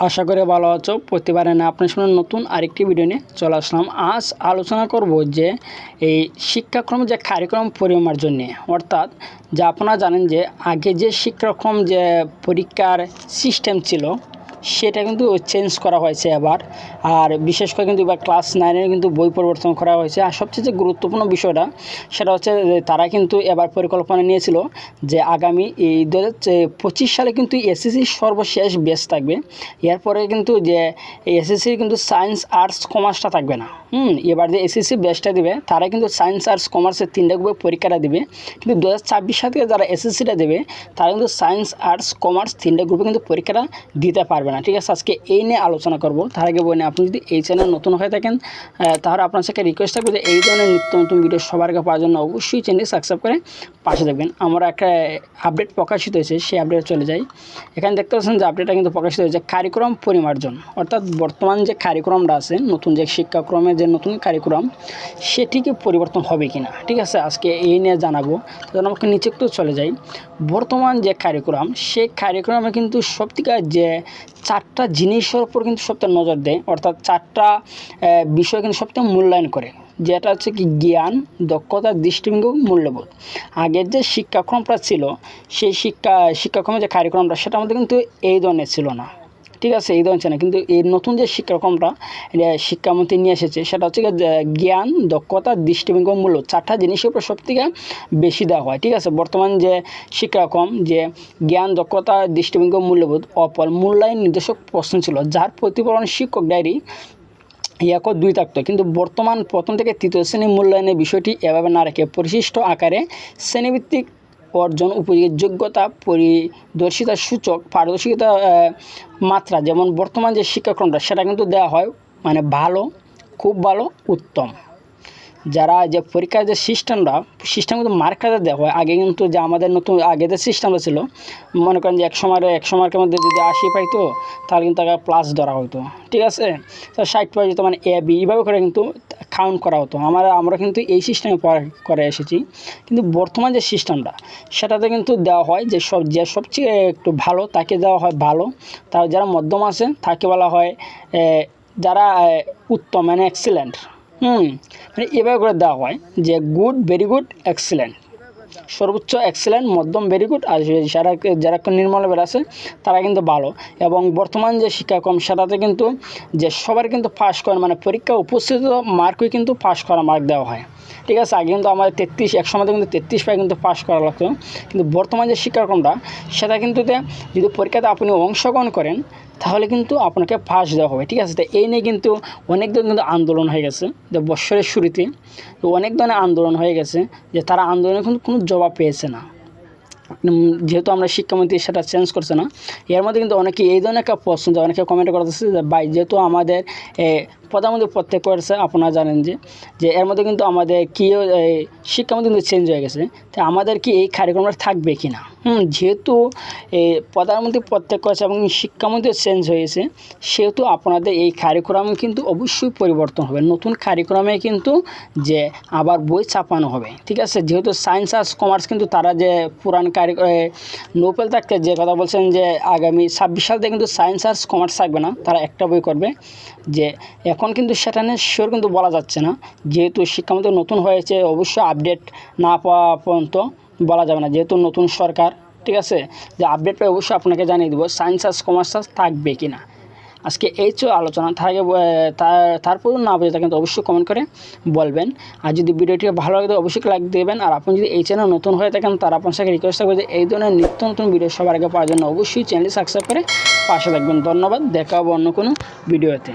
আশা করি ভালো আছো। প্রতিবারে না আপনার সামনে নতুন আরেকটি ভিডিও নিয়ে চলে আসলাম। আজ আলোচনা করব যে এই শিক্ষাক্রম যে কারিকুলাম পরিমার্জন নিয়ে, অর্থাৎ যা আপনারা জানেন যে আগে যে শিক্ষাক্রম যে পরীক্ষার সিস্টেম ছিল সেটা কিন্তু চেঞ্জ করা হয়েছে এবার। আর বিশেষ করে কিন্তু এবার ক্লাস 9-এর কিন্তু বই পরিবর্তন করা হয়েছে। আর সবচেয়ে যে গুরুত্বপূর্ণ বিষয়টা সেটা হচ্ছে তারা কিন্তু এবার পরিকল্পনা নিয়েছিল যে আগামী এই 2025 সালে কিন্তু এসএসসি সর্বশেষ ব্যাচ থাকবে। এরপরে কিন্তু যে এসএসসি কিন্তু সায়েন্স আর্টস কমার্সটা থাকবে না। এবার যে এসএসসি ব্যাচটা দেবে তারা কিন্তু সায়েন্স আর্টস কমার্সের 3টা গ্রুপে পরীক্ষাটা দেবে। কিন্তু 2026 সাল থেকে যারা এসএসসিটা দেবে তারা কিন্তু সায়েন্স আর্টস কমার্স 3টা গ্রুপে কিন্তু পরীক্ষাটা দিতে পারবে না। ঠিক আছে, আজকে এই নিয়ে আলোচনা করব। তার আগে বলি, আপনি যদি এই চ্যানেল নতুন হয়ে থাকেন তাহলে আপনার সাথে রিকোয়েস্ট থাকবে যে এই ধরনের নিত্য নতুন ভিডিও সবার আগে পাওয়ার জন্য অবশ্যই চ্যানেলটি সাবস্ক্রাইব করে পাশে থাকবেন। আমরা একটা আপডেট প্রকাশিত হয়েছে, সেই আপডেটে চলে যাই। এখানে দেখতে পাচ্ছেন যে আপডেটটা কিন্তু প্রকাশিত হয়েছে কারিকুলাম পরিমার্জন, অর্থাৎ বর্তমান যে কারিকুলামটা আছে, নতুন যে শিক্ষাক্রমে যে নতুন কারিকুলাম সেটিকে পরিবর্তন হবে কিনা। ঠিক আছে, আজকে এই নিয়ে জানাবো। তখন আমাকে নিচে একটু চলে যাই। বর্তমান যে কারিকুলাম সেই কারিকুলামে কিন্তু সবথেকে যে 4টা জিনিসের উপর কিন্তু সবথেকে নজর দেয়, অর্থাৎ 4টা বিষয় কিন্তু সবথেকে মূল্যায়ন করে, যেটা হচ্ছে কি জ্ঞান, দক্ষতা, দৃষ্টিভঙ্গি, মূল্যবোধ। আগের যে শিক্ষাক্রমটা ছিল সেই শিক্ষাক্রমের যে কারিকুলামটা সেটার মধ্যে কিন্তু এই ধরনের ছিল না। ঠিক আছে, এই ধরনের ছিল না। কিন্তু এই নতুন যে শিক্ষাক্রমটা শিক্ষামন্ত্রী নিয়ে এসেছে সেটা হচ্ছে জ্ঞান, দক্ষতা, দৃষ্টিভঙ্গি, মূল্য, 4টা জিনিসের উপর সবথেকে বেশি দেওয়া হয়। ঠিক আছে, বর্তমান যে শিক্ষাক্রম যে জ্ঞান, দক্ষতা, দৃষ্টিভঙ্গি, মূল্যবোধ অপর মূল্যায়ন নির্দেশক প্রশ্ন ছিল, যার প্রতিফলন শিক্ষক ডায়েরি 1 ও 2 থাকতো। কিন্তু বর্তমান প্রথম থেকে 3য় শ্রেণী মূল্যায়নের বিষয়টি এভাবে না রেখে পরিশিষ্ট আকারে শ্রেণীভিত্তিক অর্জন, উপযোগী যোগ্যতা, পরিদর্শিতা সূচক, পারদর্শিতা মাত্রা, যেমন বর্তমান যে শিক্ষাক্রমটা সেটা কিন্তু দেওয়া হয় মানে ভালো, খুব ভালো, উত্তম। যারা যে পরীক্ষার যে সিস্টেম কিন্তু মার্কারে দেওয়া হয়। আগে কিন্তু যে আমাদের নতুন আগে যে সিস্টেমটা ছিল, মনে করেন যে এক সময়ের মধ্যে যদি 80 পাইতো তাহলে কিন্তু তাকে প্লাস ধরা হতো। ঠিক আছে, তো 60 পাই যেত মানে এ বি, এইভাবে করে কিন্তু কাউন্ট করা হতো। আমরা কিন্তু এই সিস্টেমে করে এসেছি। কিন্তু বর্তমান যে সিস্টেমটা সেটাতে কিন্তু দেওয়া হয় যে সবচেয়ে একটু ভালো তাকে দেওয়া হয় ভালো, তার যারা মধ্যম আছে তাকে বলা হয় যারা উত্তম মানে এক্সিলেন্ট। মানে এভাবে করে দেওয়া হয় যে গুড, ভেরি গুড, এক্সিলেন্ট, সর্বোচ্চ এক্সিলেন্ট, মধ্যম, ভেরি গুড, আর যারা নির্মল লেভেল আছে তারা কিন্তু ভালো। এবং বর্তমান যে শিক্ষাক্রম সেটাতে কিন্তু যে সবার কিন্তু পাস করেন মানে পরীক্ষা উপস্থিত মার্কই কিন্তু পাস করা মার্ক দেওয়া হয়। ঠিক আছে, আগে কিন্তু আমাদের 33 এক সময় কিন্তু 33 পাই কিন্তু পাস করা লাগতো। কিন্তু বর্তমান যে শিক্ষাক্রমটা সেটা কিন্তু যদি পরীক্ষাতে আপনি অংশগ্রহণ করেন তাহলে কিন্তু আপনাকে পাস দেওয়া হবে। ঠিক আছে, তো এই নিয়ে কিন্তু অনেক ধরনের কিন্তু আন্দোলন হয়ে গেছে যে বৎসরের শুরুতে। তো অনেক ধরনের আন্দোলন হয়ে গেছে যে তারা আন্দোলনে কিন্তু কোনো জবাব পেয়েছে না, যেহেতু আমরা শিক্ষামন্ত্রী সেটা চেঞ্জ করছে না। এর মধ্যে কিন্তু অনেকে এই ধরনের একটা প্রশ্ন, যে অনেকে কমেন্ট করতেছে যে ভাই যেহেতু আমাদের প্রধানমন্ত্রী প্রত্যেক করেছে, আপনারা জানেন যে এর মধ্যে কিন্তু আমাদের কি শিক্ষামন্ত্রী কিন্তু চেঞ্জ হয়ে গেছে, তো আমাদের কি এই কারিকুলামটা থাকবে কি না। যেহেতু প্রধানমন্ত্রী প্রত্যেক করেছে এবং শিক্ষামন্ত্রী চেঞ্জ হয়েছে, সেহেতু আপনাদের এই কারিকুলাম কিন্তু অবশ্যই পরিবর্তন হবে। নতুন কারিকুলামে কিন্তু যে আবার বই ছাপানো হবে। ঠিক আছে, যেহেতু সায়েন্স আর্টস কমার্স কিন্তু তারা যে পুরান নোবেল থাকতে যে কথা বলছেন যে আগামী 26 সাল থেকে কিন্তু সায়েন্স আর্টস কমার্স থাকবে না, তারা একটা বই করবে। যে এখন কিন্তু সেটা নিয়ে শিওর কিন্তু বলা যাচ্ছে না, যেহেতু শিক্ষামন্ত্রী নতুন হয়েছে, অবশ্যই আপডেট না পাওয়া পর্যন্ত বলা যাবে না, যেহেতু নতুন সরকার। ঠিক আছে, যে আপডেট পেয়ে অবশ্যই আপনাকে জানিয়ে দেবো সায়েন্স আর্টস কমার্স থাকবে কি না। আজকে এই আলোচনা থাকে, তারপর না বুঝে থাকেন তো অবশ্যই কমেন্ট করে বলবেন। আর যদি ভিডিওটি ভালো লাগে তো অবশ্যই লাইক দেবেন। আর আপনি যদি এই চ্যানেল নতুন হয়ে থাকেন তার আপনার সাথে রিকোয়েস্ট থাকবে যে এই ধরনের নিত্য নতুন ভিডিও সবার আগে পাওয়ার জন্য অবশ্যই চ্যানেলটি সাবস্ক্রাইব করে পাশে থাকবেন। ধন্যবাদ, দেখা হবে অন্য কোনো ভিডিওতে।